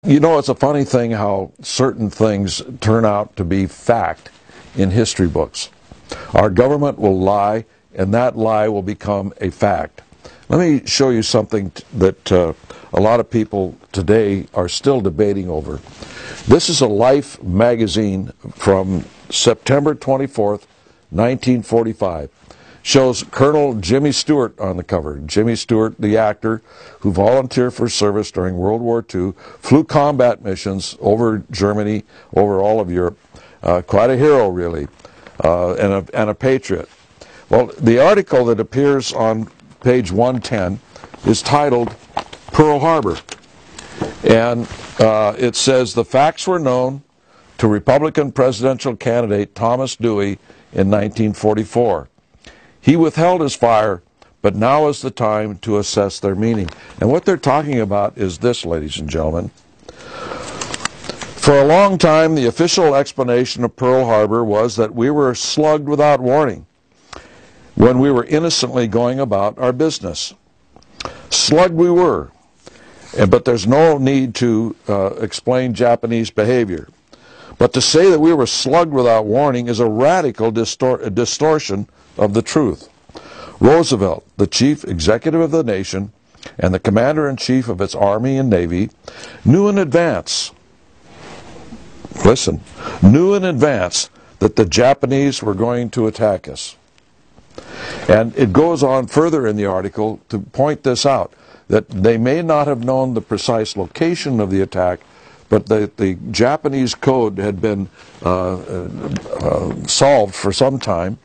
You know, it's a funny thing how certain things turn out to be fact in history books. Our government will lie, and that lie will become a fact. Let me show you something that a lot of people today are still debating over. This is a Life magazine from September 24th, 1945. Shows Colonel Jimmy Stewart on the cover. Jimmy Stewart, the actor who volunteered for service during World War II, flew combat missions over Germany, over all of Europe. Quite a hero, really, and a patriot. Well, the article that appears on page 110 is titled Pearl Harbor. And it says, the facts were known to Republican presidential candidate Thomas Dewey in 1944. He withheld his fire, but now is the time to assess their meaning. And what they're talking about is this, ladies and gentlemen. For a long time, the official explanation of Pearl Harbor was that we were slugged without warning when we were innocently going about our business. Slugged we were, but there's no need to explain Japanese behavior. But to say that we were slugged without warning is a radical distortion of the truth. Roosevelt, the chief executive of the nation and the commander-in-chief of its Army and Navy, knew in advance, listen, knew in advance that the Japanese were going to attack us. And it goes on further in the article to point this out, that they may not have known the precise location of the attack, but the Japanese code had been solved for some time,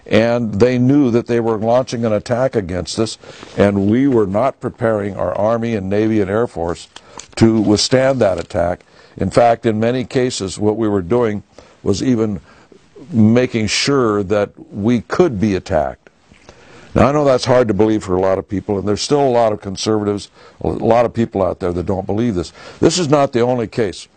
and they knew that they were launching an attack against us, and we were not preparing our Army and Navy and Air Force to withstand that attack. In fact, in many cases, what we were doing was even making sure that we could be attacked. Now, I know that's hard to believe for a lot of people, and there's still a lot of conservatives, a lot of people out there that don't believe this. This is not the only case.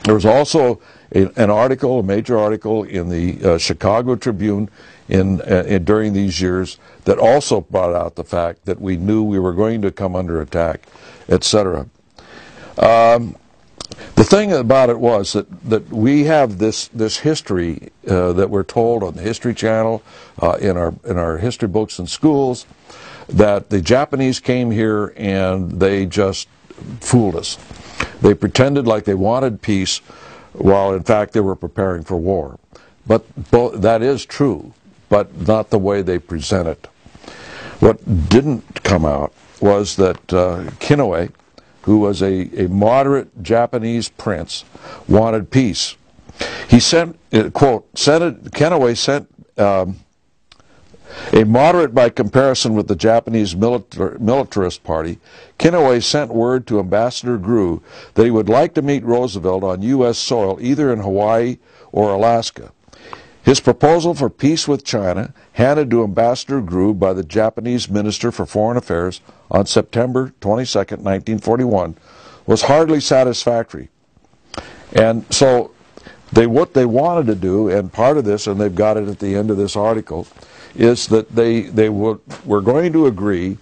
There was also an article, a major article in the Chicago Tribune during these years that also brought out the fact that we knew we were going to come under attack, etc. The thing about it was that we have this history that we're told on the History Channel, in our history books in schools, that the Japanese came here and they just fooled us. They pretended like they wanted peace, while in fact they were preparing for war. But that is true, but not the way they present it. What didn't come out was that Kinoue, who was a moderate Japanese prince, wanted peace. He sent, quote, Kinoue sent a moderate by comparison with the Japanese militarist party. Kinoue sent word to Ambassador Grew that he would like to meet Roosevelt on U.S. soil, either in Hawaii or Alaska. His proposal for peace with China, handed to Ambassador Grew by the Japanese Minister for Foreign Affairs on September 22, 1941, was hardly satisfactory. And so what they wanted to do, and part of this, and they've got it at the end of this article, is that they were going to agree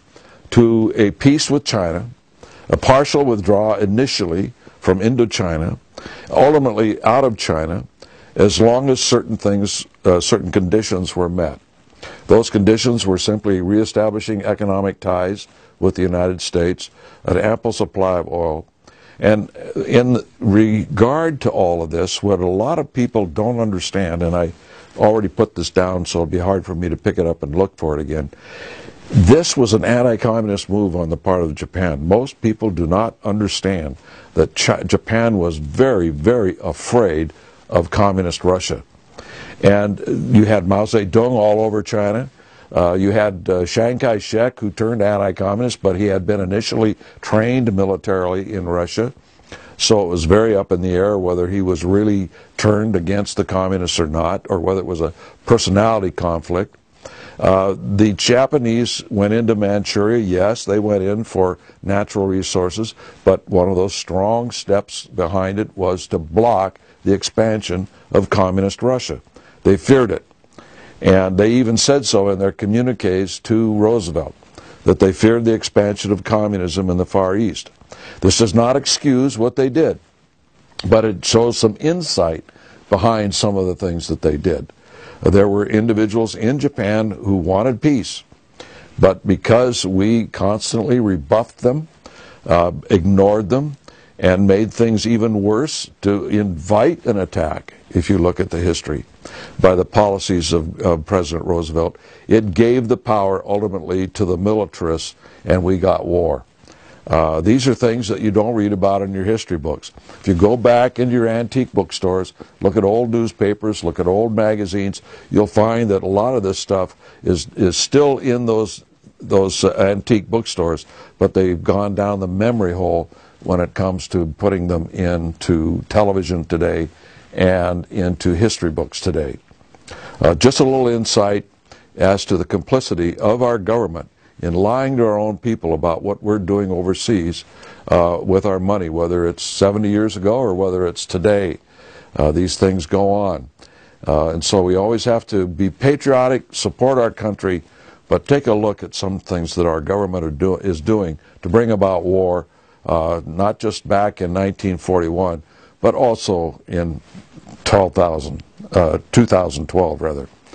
to a peace with China, a partial withdrawal initially from Indochina, ultimately out of China, as long as certain conditions were met. Those conditions were simply reestablishing economic ties with the United States, an ample supply of oil. And in regard to all of this, what a lot of people don't understand, and I already put this down so it'll be hard for me to pick it up and look for it again, this was an anti-communist move on the part of Japan. Most people do not understand that Japan was very, very afraid of communist Russia. And you had Mao Zedong all over China. You had Chiang Kai-shek, who turned anti-communist, but he had been initially trained militarily in Russia. So it was very up in the air whether he was really turned against the communists or not, or whether it was a personality conflict. The Japanese went into Manchuria. Yes, they went in for natural resources, but one of those strong steps behind it was to block the expansion of communist Russia. They feared it. And they even said so in their communiques to Roosevelt, that they feared the expansion of communism in the Far East. This does not excuse what they did, but it shows some insight behind some of the things that they did. There were individuals in Japan who wanted peace, but because we constantly rebuffed them, ignored them, and made things even worse to invite an attack, if you look at the history, by the policies of President Roosevelt, it gave the power ultimately to the militarists, and we got war. These are things that you don't read about in your history books. If you go back into your antique bookstores, look at old newspapers, look at old magazines, you'll find that a lot of this stuff is still in those antique bookstores, but they've gone down the memory hole when it comes to putting them into television today and into history books today. Just a little insight as to the complicity of our government in lying to our own people about what we're doing overseas with our money, whether it's 70 years ago or whether it's today. These things go on. And so we always have to be patriotic, support our country, but take a look at some things that our government is doing to bring about war, not just back in 1941, but also in 2012 rather.